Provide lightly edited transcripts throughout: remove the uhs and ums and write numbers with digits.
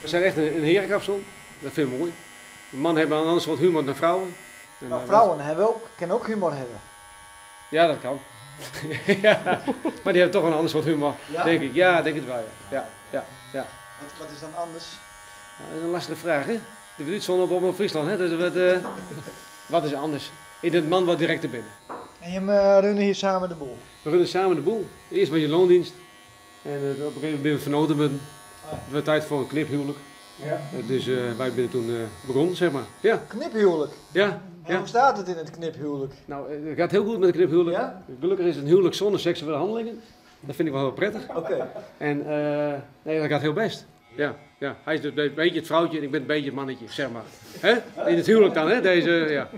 We zijn echt een herenkapsel. Dat vind ik mooi. Mannen hebben een ander soort humor dan vrouwen. Maar vrouwen kunnen ook humor hebben. Ja, dat kan. Ja, maar die hebben toch een ander soort humor, Ja? denk ik. Ja, denk het wel. Ja. Wat is dan anders? Nou, dat is een lastige vraag, hè? De bedoelt op Friesland, hè? Dus wat is anders? Ik denk de man wat direct er binnen. En je runnen hier samen de boel. We runnen samen de boel. Eerst met je loondienst. En op een gegeven moment ben we vernoten met. Het werd tijd voor een kniphuwelijk. Ja. Dus wij zijn toen begonnen, zeg maar. Ja. Kniphuwelijk. Ja. En hoe staat het in het kniphuwelijk? Nou, het gaat heel goed met het kniphuwelijk. Ja? Gelukkig is het een huwelijk zonder seksuele handelingen. Dat vind ik wel heel prettig. Oké. En nee, dat gaat heel best. Ja. Hij is dus een beetje het vrouwtje en ik ben een beetje het mannetje, zeg maar. Hè? In het huwelijk dan, hè? Deze, ja.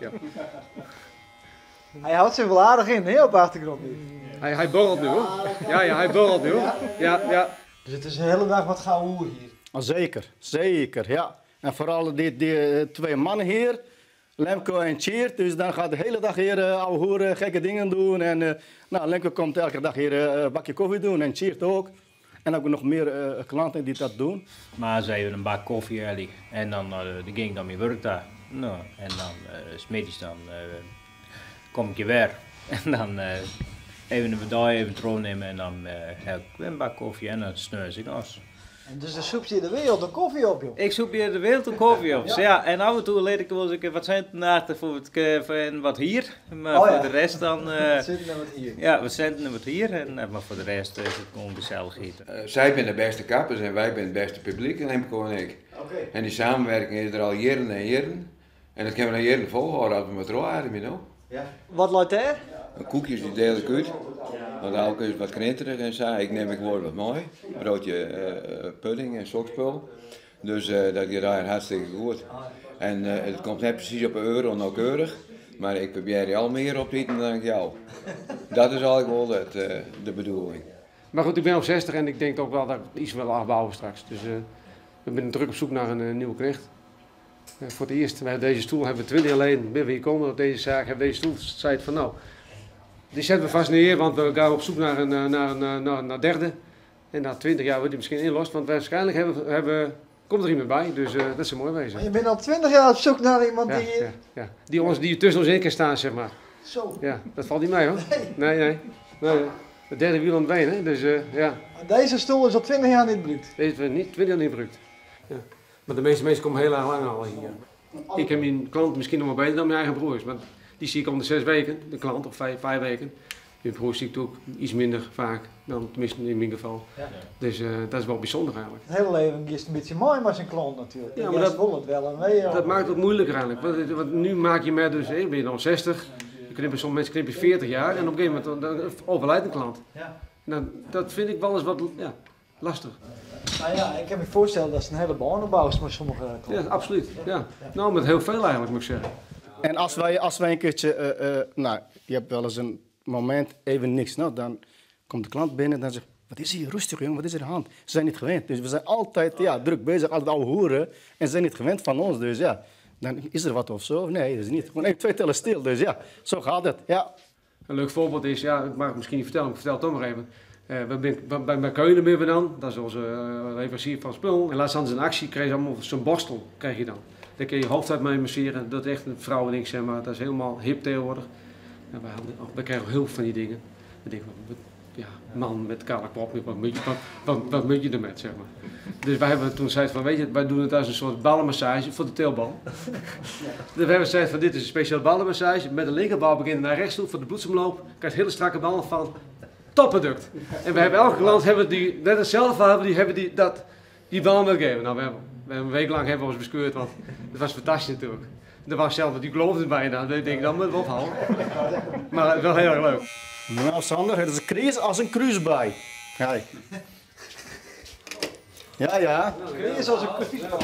Hij houdt zich wel aardig in, hè, op de achtergrond nu. Hij borrelt nu, hoor. Ja, hij borrelt nu, hoor. Ja. Dus het is de hele dag wat gauw hoer hier. Zeker, ja. En vooral die twee mannen hier, Lemco en Tjeerd, dus dan gaat de hele dag hier ouwe hoeren gekke dingen doen. En Lemco komt elke dag hier een bakje koffie doen en Tjeerd ook. En ook nog meer klanten die dat doen. Maar ze hebben een bak koffie eigenlijk. En dan ging ik dan mijn werk daar. Nou, en dan smiddags dan kom ik je weer. En dan even een dag even troon nemen en dan heb ik een bak koffie en dan sneus ik ons. En dus dan soep je de wereld een koffie op, joh. Ik zoek hier de wereld een koffie op. Ja, en af en toe leed ik wel eens wat centen achter voor wat hier. Maar voor de rest dan... Zitten we wat hier. Ja, we centen wat hier, maar voor de rest is het gewoon gezellig eten. Zij zijn de beste kappers en wij zijn het beste publiek, Lemco en ik. Oké. En die samenwerking is er al jaren en jaren. En dat kunnen we dan jaren volhouden als we met roeren, you know. Ja. Wat luidt er? Koekjes die deel ik uit. Want elke is wat knitterig en zo. Ik neem ik woord wat mooi. Broodje pudding en sokspul. Dus dat gaat daar hartstikke goed. En het komt net precies op €1 nauwkeurig. Maar ik probeer je al meer op te eten dan ik jou. Dat is eigenlijk wel de bedoeling. Maar goed, ik ben op 60 en ik denk ook wel dat ik iets wil afbouwen straks. Dus we zijn druk op zoek naar een nieuwe knecht. Voor het eerst, deze stoel hebben we 20 jaar geleden, ben we hier komen op deze zaak, hebben deze stoel zei van nou, die zetten we vast neer, want we gaan op zoek naar een derde. En na 20 jaar wordt die misschien inlost, want waarschijnlijk komt er iemand bij, dus dat is een mooi wezen. Maar je bent al 20 jaar op zoek naar iemand die tussen ons in kan staan, zeg maar. Zo. Ja, dat valt niet mee, hoor. Nee. De derde wiel aan het been, hè, dus ja. Deze stoel is al 20 jaar niet gebruikt. Deze is niet 20 jaar niet gebruikt. Ja. Maar de meeste mensen komen heel erg lang al hier. Ik heb mijn klant misschien nog wel beter dan mijn eigen broers, maar die zie ik om de 6 weken, de klant, of 5 weken. Mijn broers zie ik ook iets minder vaak, dan tenminste in mijn geval. Ja. Dus dat is wel bijzonder eigenlijk. Het hele leven is een beetje mooi met zijn klant natuurlijk. Ja, maar dat maakt het ook moeilijker eigenlijk. Want nu maak je met, dus ben je dan 60, sommige mensen knippen 40 jaar en op een gegeven moment dan overlijdt een klant. Ja. Nou, dat vind ik wel eens wat lastig. Nou ja, ik kan me voorstellen dat ze een hele banenbouw is met sommige klanten. Ja, absoluut. Ja. Nou, met heel veel eigenlijk moet ik zeggen. En als wij een keertje, je hebt wel eens een moment, even niks, nou, dan komt de klant binnen en dan zegt, wat is hier rustig, jongen, wat is er aan de hand? Ze zijn niet gewend, dus we zijn altijd druk bezig, altijd ouwe hoeren en ze zijn niet gewend van ons, dus ja, dan is er wat of zo. Nee, dat is niet. Gewoon 1, 2 tellen stil, dus ja, zo gaat het, ja. Een leuk voorbeeld is, ja, ik mag het misschien niet vertellen, maar ik vertel het toch maar even. Bij Keulen ben we dan, dat is onze leverancier van spul. En laatst hadden ze een actie, kreeg je allemaal zo'n borstel, krijg je dan. Daar kun je je hoofd uit mee masseren, dat is echt een vrouwending, zeg maar, dat is helemaal hip tegenwoordig. En wij krijgen heel veel van die dingen. Dan denk ik, ja, man met kale kop, wat moet je ermee, zeg maar. Dus wij hebben toen gezegd van, weet je, wij doen het als een soort ballenmassage voor de teelbal. Dus we hebben gezegd van, dit is een speciale ballenmassage, met de linkerbal beginnen naar rechts toe, voor de bloedsomloop, krijg je hele strakke ballen van. Topproduct. En we hebben elke klant net hetzelfde die bal wil geven. Nou, we hebben een week lang hebben we ons beskeurd, want het was fantastisch natuurlijk. Er was zelf, die geloofde bijna, dat denk ik, dan moeten we ophouden. Maar wel heel erg leuk. Nou Sander, het is een crisis als een cruisebij. Kijk. Ja.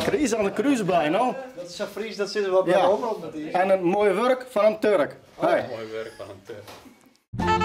Crisis als een cruisebij, nou. Dat is zo Fries, dat zit er wel bij overal met die. En een mooi werk van een Turk. Mooi werk van een Turk.